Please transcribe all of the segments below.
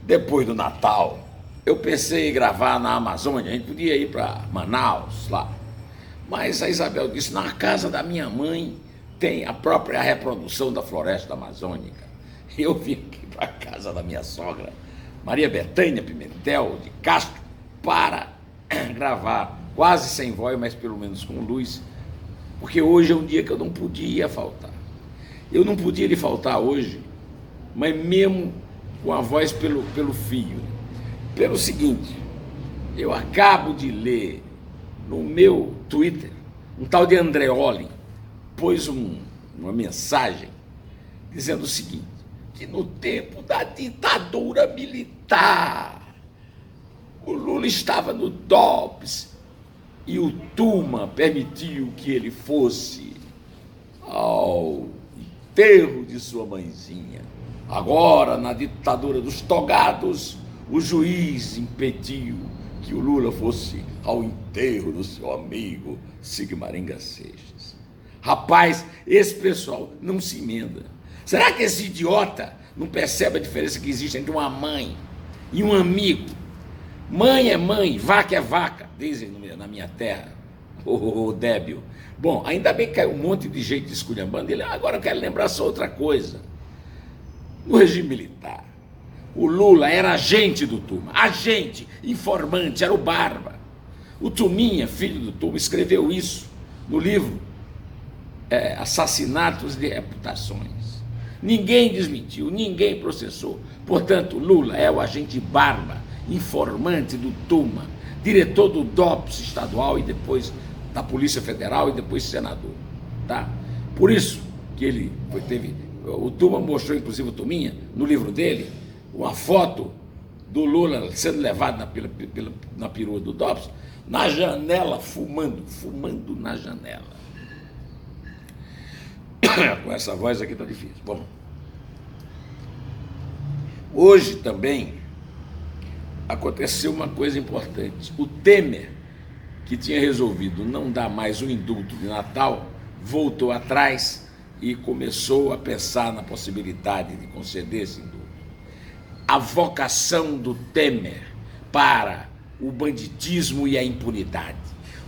depois do Natal, eu pensei em gravar na Amazônia, a gente podia ir para Manaus, lá. Mas a Isabel disse, na casa da minha mãe tem a própria reprodução da floresta amazônica. Eu vim aqui para a casa da minha sogra, Maria Bethânia Pimentel de Castro, para gravar, quase sem voz, mas pelo menos com luz, porque hoje é um dia que eu não podia faltar. Eu não podia lhe faltar hoje, mas mesmo com a voz pelo fio. Pelo seguinte, eu acabo de ler no meu Twitter, um tal de Andreoli pôs uma mensagem dizendo o seguinte, que no tempo da ditadura militar, o Lula estava no DOPS e o Tuma permitiu que ele fosse ao enterro de sua mãezinha. Agora, na ditadura dos togados, o juiz impediu que o Lula fosse ao enterro do seu amigo Sigmaringa Seixas. Rapaz, esse pessoal não se emenda. Será que esse idiota não percebe a diferença que existe entre uma mãe e um amigo? Mãe é mãe, vaca é vaca, dizem na minha terra, o débil. Bom, ainda bem que caiu um monte de gente esculhambando ele. Agora eu quero lembrar só outra coisa. No regime militar, o Lula era agente do Tuma, agente, informante, era o Barba. O Tuminha, filho do Tuma, escreveu isso no livro Assassinatos de Reputações. Ninguém desmentiu, ninguém processou. Portanto, Lula é o agente Barba, informante do Tuma, diretor do DOPS estadual e depois da Polícia Federal e depois senador. Tá? Por isso que ele o Tuma mostrou, inclusive o Tuminha, no livro dele, uma foto do Lula sendo levado na perua do DOPS, na janela, fumando na janela. Com essa voz aqui tá difícil. Bom, hoje também aconteceu uma coisa importante. O Temer, que tinha resolvido não dar mais o indulto de Natal, voltou atrás e começou a pensar na possibilidade de conceder esse indulto. A vocação do Temer para o banditismo e a impunidade.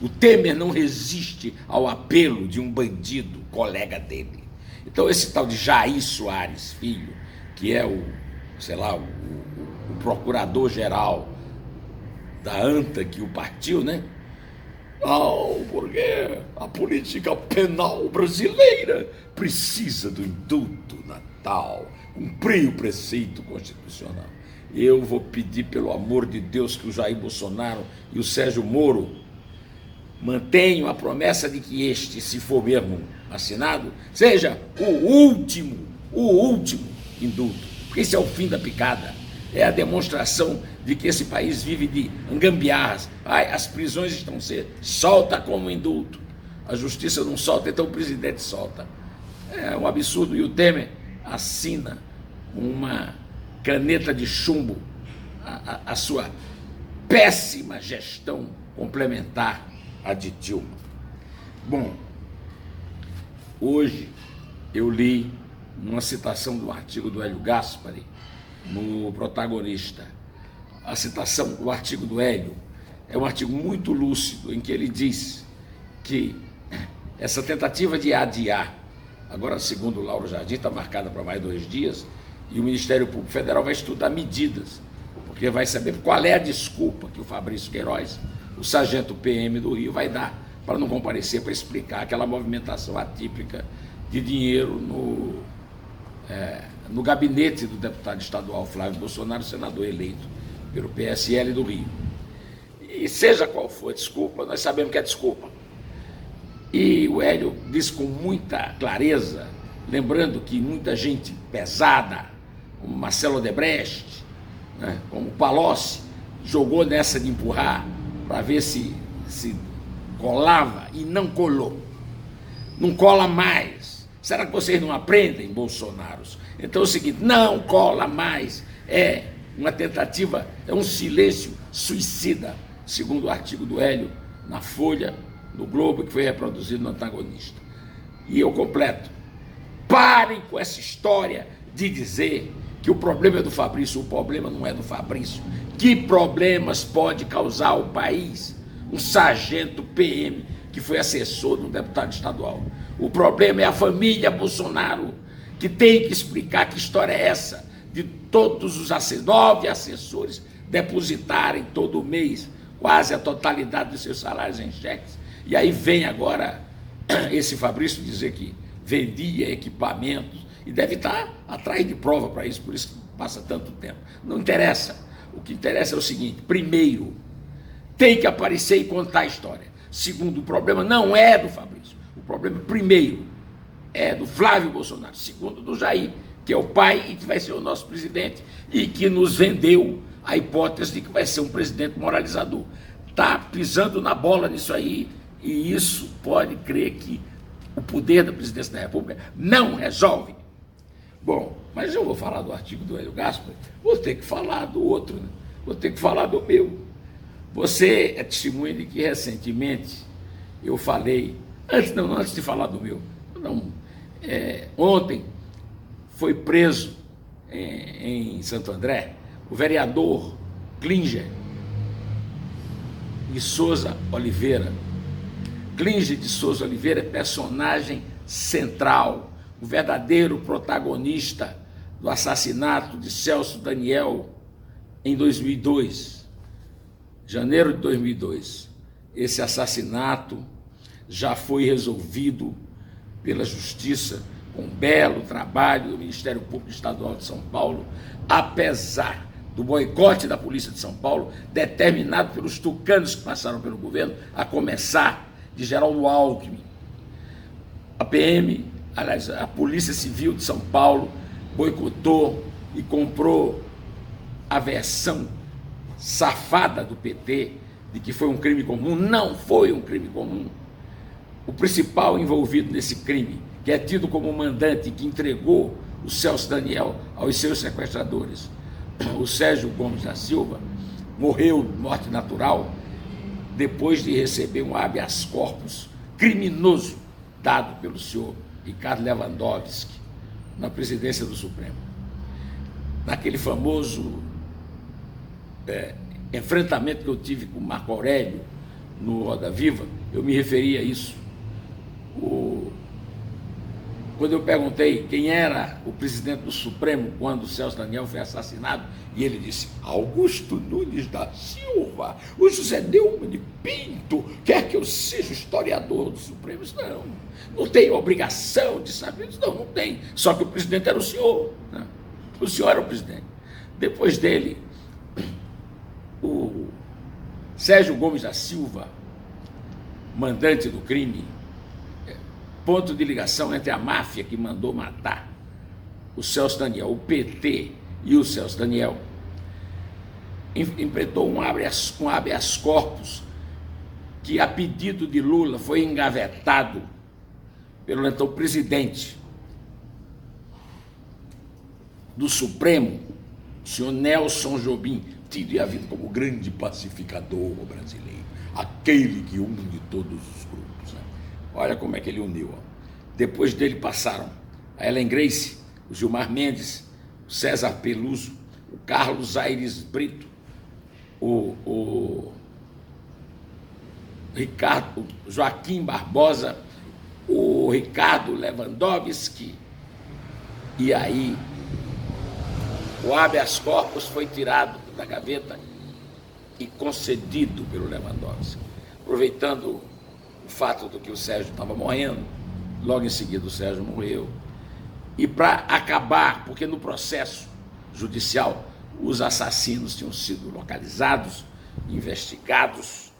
O Temer não resiste ao apelo de um bandido colega dele. Então esse tal de Jair Soares Filho, que é o procurador-geral da ANTA que o partiu, né? Não, porque a política penal brasileira precisa do indulto natal, cumprir o preceito constitucional. Eu vou pedir, pelo amor de Deus, que o Jair Bolsonaro e o Sérgio Moro mantenham a promessa de que este, se for mesmo assinado, seja o último indulto, porque esse é o fim da picada. É a demonstração de que esse país vive de gambiarras. As prisões estão sendo, solta como indulto. A justiça não solta, então o presidente solta. É um absurdo. E o Temer assina uma caneta de chumbo a sua péssima gestão complementar à de Dilma. Bom, hoje eu li uma citação do artigo do Hélio Gaspari, no Protagonista. A citação do artigo do Hélio é um artigo muito lúcido, em que ele diz que essa tentativa de adiar, agora segundo o Lauro Jardim, está marcada para mais 2 dias, e o Ministério Público Federal vai estudar medidas, porque vai saber qual é a desculpa que o Fabrício Queiroz, o sargento PM do Rio, vai dar para não comparecer, para explicar aquela movimentação atípica de dinheiro no gabinete do deputado estadual Flávio Bolsonaro, senador eleito pelo PSL do Rio. E seja qual for a desculpa, nós sabemos que é desculpa. E o Hélio diz com muita clareza, lembrando que muita gente pesada, como Marcelo Odebrecht, né, como Palocci, jogou nessa de empurrar para ver se colava e não colou. Não cola mais. Será que vocês não aprendem, Bolsonaros? Então é o seguinte, não cola mais. É uma tentativa, é um silêncio suicida, segundo o artigo do Hélio, na Folha, no Globo, que foi reproduzido no Antagonista. E eu completo. Parem com essa história de dizer que o problema é do Fabrício. O problema não é do Fabrício. Que problemas pode causar ao país um sargento PM que foi assessor de um deputado estadual? O problema é a família Bolsonaro, que tem que explicar que história é essa de todos os 9 assessores depositarem todo mês quase a totalidade dos seus salários em cheques. E aí vem agora esse Fabrício dizer que vendia equipamentos e deve estar atrás de prova para isso, por isso que passa tanto tempo. Não interessa. O que interessa é o seguinte: primeiro, tem que aparecer e contar a história. Segundo, o problema não é do Fabrício. O problema, primeiro, é do Flávio Bolsonaro. Segundo, do Jair, que é o pai e que vai ser o nosso presidente e que nos vendeu a hipótese de que vai ser um presidente moralizador. Está pisando na bola nisso aí, e isso pode crer que o poder da presidência da República não resolve. Bom, mas eu vou falar do artigo do Hélio Gaspari, vou ter que falar do outro, né? Vou ter que falar do meu. Você é testemunha de que recentemente eu falei, antes de falar do meu, ontem foi preso em Santo André o vereador Klinger de Souza Oliveira. Klinger de Souza Oliveira é personagem central, o verdadeiro protagonista do assassinato de Celso Daniel em 2002, janeiro de 2002. Esse assassinato já foi resolvido pela Justiça com um belo trabalho do Ministério Público Estadual de São Paulo, apesar do boicote da Polícia de São Paulo, determinado pelos tucanos que passaram pelo governo, a começar de Geraldo Alckmin. A PM, aliás, a Polícia Civil de São Paulo boicotou e comprou a versão safada do PT de que foi um crime comum. Não foi um crime comum. O principal envolvido nesse crime, que é tido como mandante, que entregou o Celso Daniel aos seus sequestradores, o Sérgio Gomes da Silva, morreu de morte natural depois de receber um habeas corpus criminoso dado pelo senhor Ricardo Lewandowski na presidência do Supremo. Naquele famoso enfrentamento que eu tive com o Marco Aurélio no Roda Viva, eu me referi a isso. Quando eu perguntei quem era o presidente do Supremo quando o Celso Daniel foi assassinado, e ele disse: Augusto Nunes da Silva, o José Neumann de Pinto quer que eu seja historiador do Supremo. Eu disse: não tenho obrigação de saber. Eu disse: não tem, só que o presidente era o senhor, né? O senhor era o presidente. Depois dele, o Sérgio Gomes da Silva, mandante do crime, ponto de ligação entre a máfia que mandou matar o Celso Daniel, o PT e o Celso Daniel, enfrentou um habeas corpus que, a pedido de Lula, foi engavetado pelo então presidente do Supremo, o senhor Nelson Jobim, tido e havido como grande pacificador brasileiro, aquele que une todos os grupos, né? Olha como é que ele uniu. Depois dele passaram a Ellen Grace, o Gilmar Mendes, o César Peluso, o Carlos Aires Brito, o Ricardo, o Joaquim Barbosa, o Ricardo Lewandowski. E aí o habeas corpus foi tirado da gaveta e concedido pelo Lewandowski, aproveitando o fato de que o Sérgio estava morrendo. Logo em seguida o Sérgio morreu, e para acabar, porque no processo judicial os assassinos tinham sido localizados, investigados,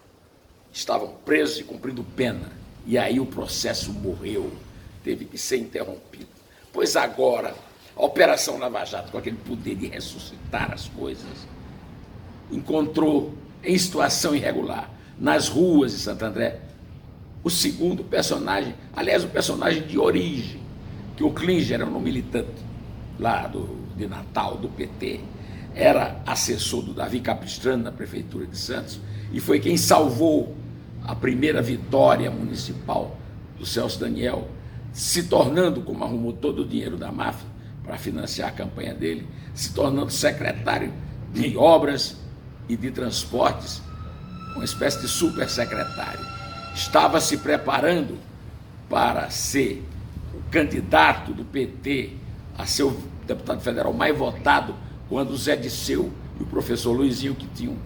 estavam presos e cumprindo pena, e aí o processo morreu, teve que ser interrompido. Pois agora a Operação Lava Jato, com aquele poder de ressuscitar as coisas, encontrou em situação irregular nas ruas de Santo André o segundo personagem, aliás, o personagem de origem, que o Klinger era um militante lá de Natal, do PT, era assessor do Davi Capistrano na Prefeitura de Santos, e foi quem salvou a primeira vitória municipal do Celso Daniel, se tornando, como arrumou todo o dinheiro da máfia, para financiar a campanha dele, se tornando secretário de obras e de transportes, uma espécie de super secretário. Estava se preparando para ser o candidato do PT a ser o deputado federal mais votado, quando o Zé Disseu e o professor Luizinho, que tinham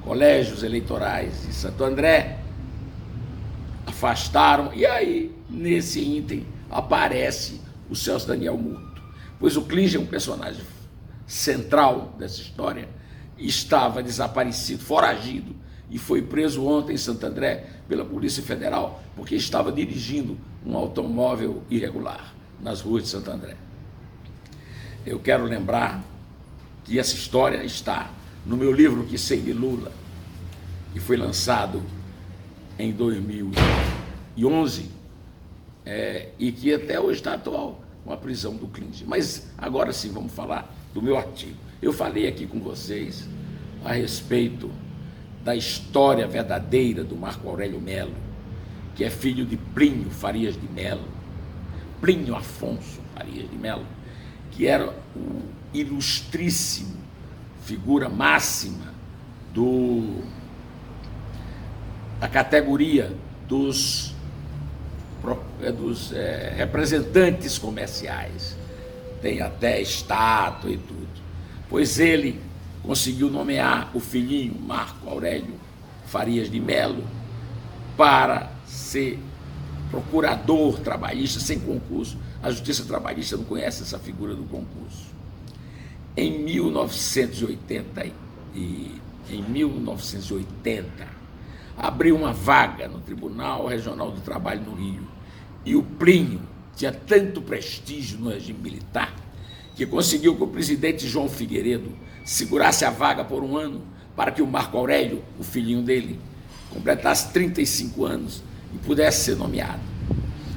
colégios eleitorais em Santo André, afastaram, e aí, nesse ínterim, aparece o Celso Daniel Murto. Pois o Klinger é um personagem central dessa história, estava desaparecido, foragido, e foi preso ontem em Santo André pela Polícia Federal, porque estava dirigindo um automóvel irregular nas ruas de Santo André. Eu quero lembrar que essa história está no meu livro Que Sei de Lula, que foi lançado em 2011, e que até hoje está atual, com a prisão do Klinger. Mas agora sim vamos falar do meu artigo. Eu falei aqui com vocês a respeito da história verdadeira do Marco Aurélio Melo, que é filho de Plínio Farias de Melo, Plínio Afonso Farias de Melo, que era o ilustríssimo figura máxima da categoria dos representantes comerciais. Tem até estátua e tudo. Pois ele conseguiu nomear o filhinho Marco Aurélio Farias de Melo para ser procurador trabalhista sem concurso. A Justiça Trabalhista não conhece essa figura do concurso. Em 1980, abriu uma vaga no Tribunal Regional do Trabalho no Rio, e o Plínio tinha tanto prestígio no regime militar que conseguiu que o presidente João Figueiredo segurasse a vaga por um ano para que o Marco Aurélio, o filhinho dele, completasse 35 anos e pudesse ser nomeado.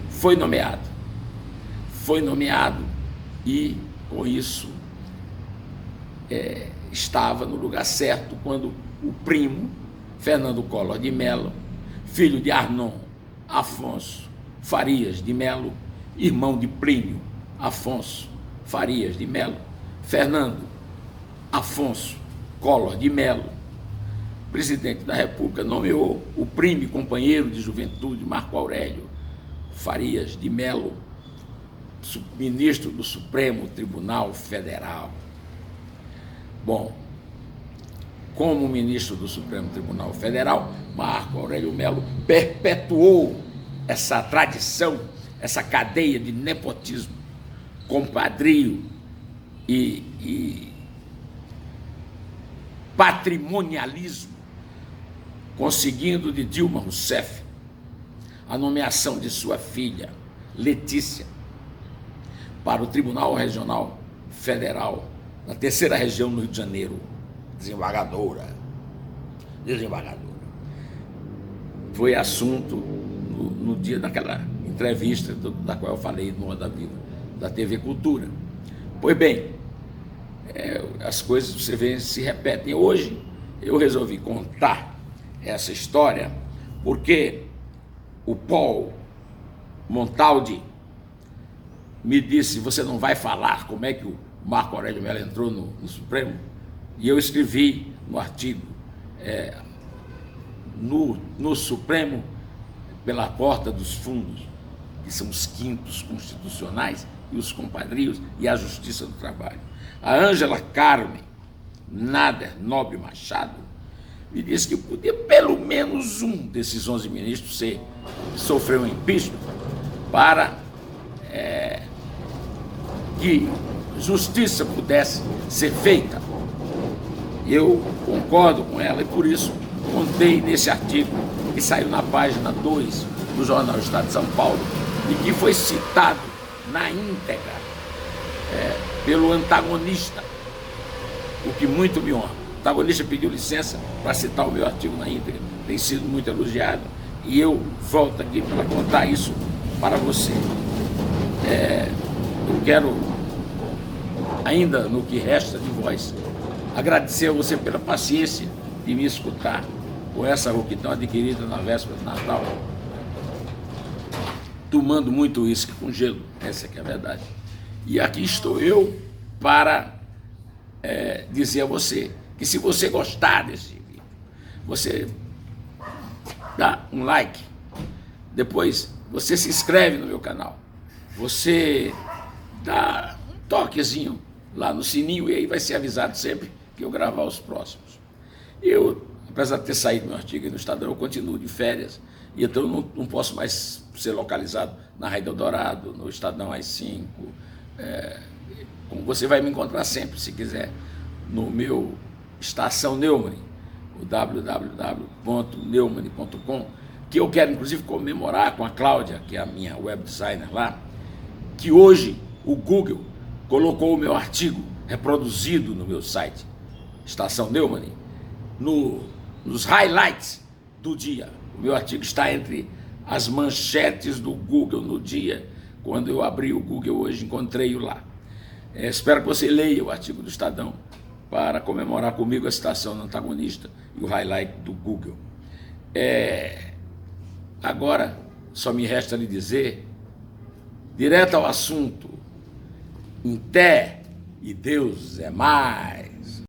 Foi nomeado e, com isso, estava no lugar certo quando o primo, Fernando Collor de Mello, filho de Arnon Afonso Farias de Mello, irmão de Plínio Afonso Farias de Mello, Fernando Afonso Collor de Mello, presidente da República, nomeou o primo e companheiro de juventude Marco Aurélio Farias de Mello ministro do Supremo Tribunal Federal. Bom, como ministro do Supremo Tribunal Federal, Marco Aurélio Melo perpetuou essa tradição, essa cadeia de nepotismo, compadrio e patrimonialismo, conseguindo de Dilma Rousseff a nomeação de sua filha, Letícia, para o Tribunal Regional Federal, na 3ª região no Rio de Janeiro, desembargadora. Foi assunto no dia daquela entrevista da qual eu falei no Roda Viva, da TV Cultura. Pois bem, as coisas, você vê, se repetem. Hoje eu resolvi contar essa história porque o Paul Montaldi me disse: você não vai falar como é que o Marco Aurélio Melo entrou no Supremo? E eu escrevi no artigo, no Supremo, pela porta dos fundos, que são os quintos constitucionais e os compadrios e a Justiça do Trabalho. A Ângela Carmen Nader Nobre Machado me disse que podia pelo menos um desses 11 ministros sofrer um impeachment para que justiça pudesse ser feita. Eu concordo com ela e por isso contei nesse artigo que saiu na página 2 do Jornal Estado de São Paulo e que foi citado na íntegra pelo antagonista, o que muito me honra. O antagonista pediu licença para citar o meu artigo na íntegra, tem sido muito elogiado, e eu volto aqui para contar isso para você. Eu quero, ainda no que resta de voz, agradecer a você pela paciência de me escutar com essa rouquidão adquirida na véspera de Natal. tomando muito uísque com gelo, essa que é a verdade. E aqui estou eu para dizer a você que se você gostar desse vídeo, você dá um like, depois você se inscreve no meu canal, você dá um toquezinho lá no sininho e aí vai ser avisado sempre que eu gravar os próximos. Eu, apesar de ter saído meu artigo aí no Estadão, eu continuo de férias, e então eu não posso mais ser localizado na Rádio Eldorado, no Estadão AI5. Como você vai me encontrar sempre, se quiser, no meu Estação Neumann, o www.neumann.com, que eu quero inclusive comemorar com a Cláudia, que é a minha web designer lá, que hoje o Google colocou o meu artigo reproduzido no meu site, Estação Neumann, nos highlights do dia. O meu artigo está entre as manchetes do Google no dia. Quando eu abri o Google hoje, encontrei-o lá. Espero que você leia o artigo do Estadão para comemorar comigo a citação no antagonista e o highlight do Google. Agora, só me resta lhe dizer, direto ao assunto, em té e Deus é mais.